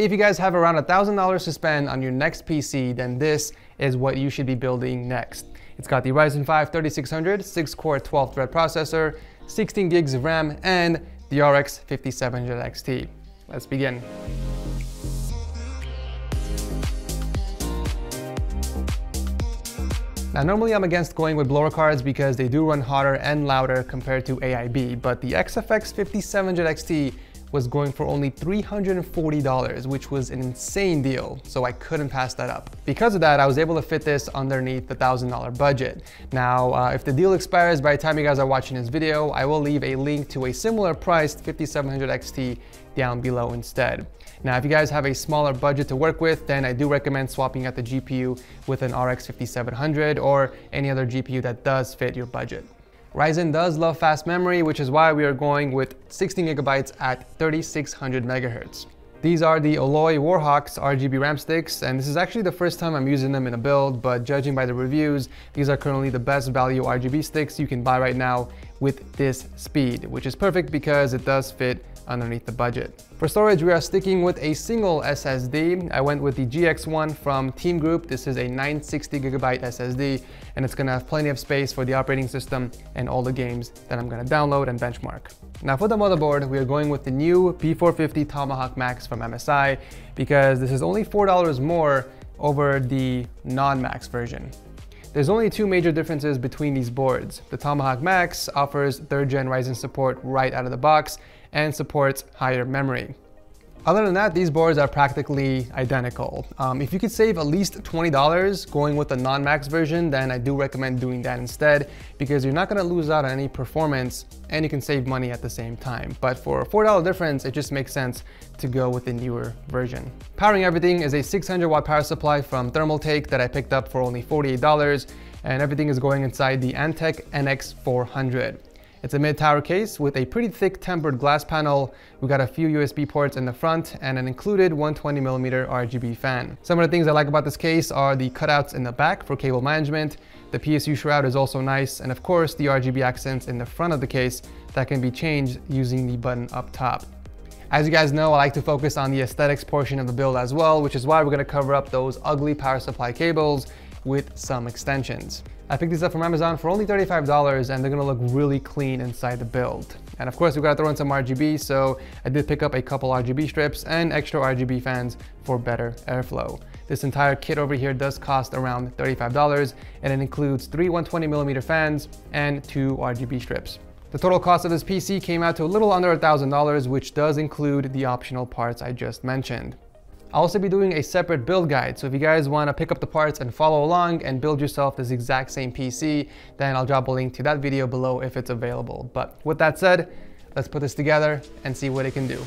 If you guys have around $1,000 to spend on your next PC, then this is what you should be building next. It's got the Ryzen 5 3600 6-core 12-thread processor, 16 gigs of RAM, and the RX 5700 XT. Let's begin. Now, normally I'm against going with blower cards because they do run hotter and louder compared to AIB, but the XFX 5700 XT was going for only $340, which was an insane deal, so I couldn't pass that up. Because of that, I was able to fit this underneath the $1,000 budget. Now, if the deal expires by the time you guys are watching this video, I will leave a link to a similar priced 5700 XT down below instead. Now, if you guys have a smaller budget to work with, then I do recommend swapping out the GPU with an RX 5700 or any other GPU that does fit your budget. Ryzen does love fast memory, which is why we are going with 16 gigabytes at 3600 megahertz. These are the Alloy Warhawks RGB RAM sticks, and this is actually the first time I'm using them in a build, but judging by the reviews, these are currently the best value RGB sticks you can buy right now with this speed, which is perfect because it does fit underneath the budget. For storage, we are sticking with a single SSD. I went with the GX1 from Team Group. This is a 960 gigabyte SSD, and it's gonna have plenty of space for the operating system and all the games that I'm gonna download and benchmark. Now for the motherboard, we are going with the new P450 Tomahawk Max from MSI because this is only $4 more over the non-Max version. There's only two major differences between these boards. The Tomahawk Max offers 3rd gen Ryzen support right out of the box and supports higher memory. Other than that, these boards are practically identical. If you could save at least $20 going with the non-Max version, then I do recommend doing that instead because you're not gonna lose out on any performance and you can save money at the same time. But for a $4 difference, it just makes sense to go with the newer version. Powering everything is a 600 watt power supply from Thermaltake that I picked up for only $48, and everything is going inside the Antec NX400. It's a mid-tower case with a pretty thick tempered glass panel. We got a few USB ports in the front and an included 120mm RGB fan. Some of the things I like about this case are the cutouts in the back for cable management. The PSU shroud is also nice, and of course the RGB accents in the front of the case that can be changed using the button up top. As you guys know, I like to focus on the aesthetics portion of the build as well, which is why we're gonna cover up those ugly power supply cables with some extensions. I picked these up from Amazon for only $35, and they're gonna look really clean inside the build. And of course, we gotta throw in some RGB, so I did pick up a couple RGB strips and extra RGB fans for better airflow. This entire kit over here does cost around $35, and it includes 3 120mm fans and 2 RGB strips. The total cost of this PC came out to a little under $1,000, which does include the optional parts I just mentioned. I'll also be doing a separate build guide, so if you guys want to pick up the parts and follow along and build yourself this exact same PC, then I'll drop a link to that video below if it's available. But with that said, let's put this together and see what it can do.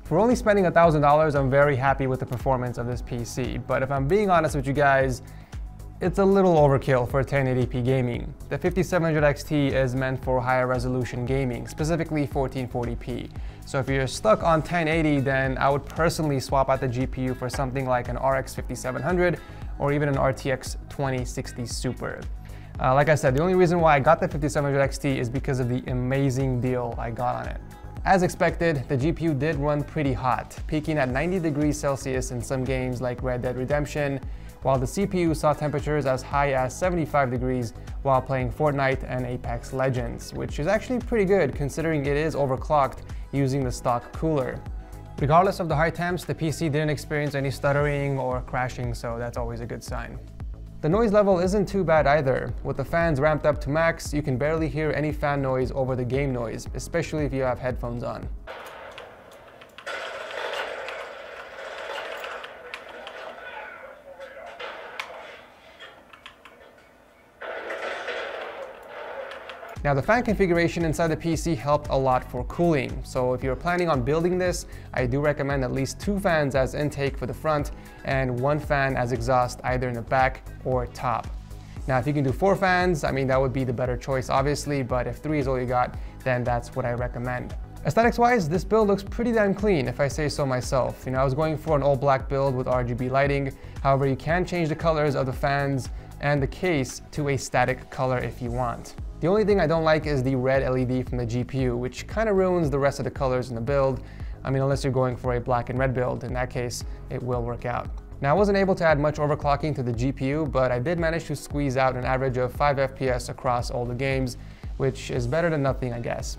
For only spending $1,000, I'm very happy with the performance of this PC, but if I'm being honest with you guys, it's a little overkill for 1080p gaming. The 5700 XT is meant for higher resolution gaming, specifically 1440p. So if you're stuck on 1080, then I would personally swap out the GPU for something like an RX 5700 or even an RTX 2060 Super. Like I said, the only reason why I got the 5700 XT is because of the amazing deal I got on it. As expected, the GPU did run pretty hot, peaking at 90 degrees Celsius in some games like Red Dead Redemption, while the CPU saw temperatures as high as 75 degrees while playing Fortnite and Apex Legends, which is actually pretty good considering it is overclocked using the stock cooler. Regardless of the high temps, the PC didn't experience any stuttering or crashing, so that's always a good sign. The noise level isn't too bad either. With the fans ramped up to max, you can barely hear any fan noise over the game noise, especially if you have headphones on. Now the fan configuration inside the PC helped a lot for cooling, so if you're planning on building this, I do recommend at least 2 fans as intake for the front and 1 fan as exhaust either in the back or top. Now if you can do 4 fans, I mean that would be the better choice obviously, but if 3 is all you got, then that's what I recommend. Aesthetics wise, this build looks pretty damn clean if I say so myself. You know, I was going for an all black build with RGB lighting, however you can change the colors of the fans and the case to a static color if you want. The only thing I don't like is the red LED from the GPU, which kind of ruins the rest of the colors in the build. I mean, unless you're going for a black and red build, in that case, it will work out. Now, I wasn't able to add much overclocking to the GPU, but I did manage to squeeze out an average of 5 FPS across all the games, which is better than nothing, I guess.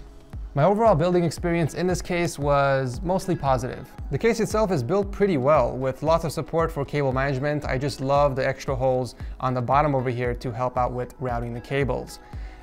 My overall building experience in this case was mostly positive. The case itself is built pretty well, with lots of support for cable management. I just love the extra holes on the bottom over here to help out with routing the cables.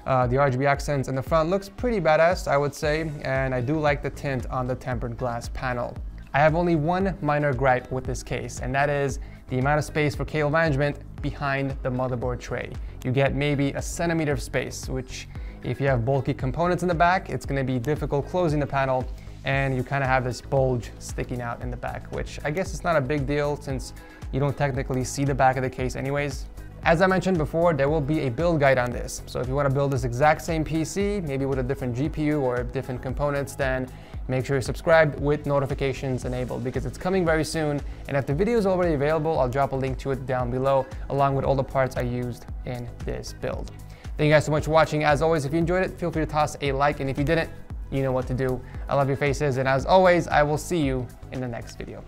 The RGB accents in the front looks pretty badass, I would say, and I do like the tint on the tempered glass panel. I have only one minor gripe with this case, and that is the amount of space for cable management behind the motherboard tray. You get maybe a centimeter of space, which if you have bulky components in the back, it's going to be difficult closing the panel, and you kind of have this bulge sticking out in the back, which I guess is not a big deal since you don't technically see the back of the case anyways. As I mentioned before, there will be a build guide on this. So if you want to build this exact same PC, maybe with a different GPU or different components, then make sure you're subscribed with notifications enabled because it's coming very soon. And if the video is already available, I'll drop a link to it down below along with all the parts I used in this build. Thank you guys so much for watching. As always, if you enjoyed it, feel free to toss a like. And if you didn't, you know what to do. I love your faces. And as always, I will see you in the next video.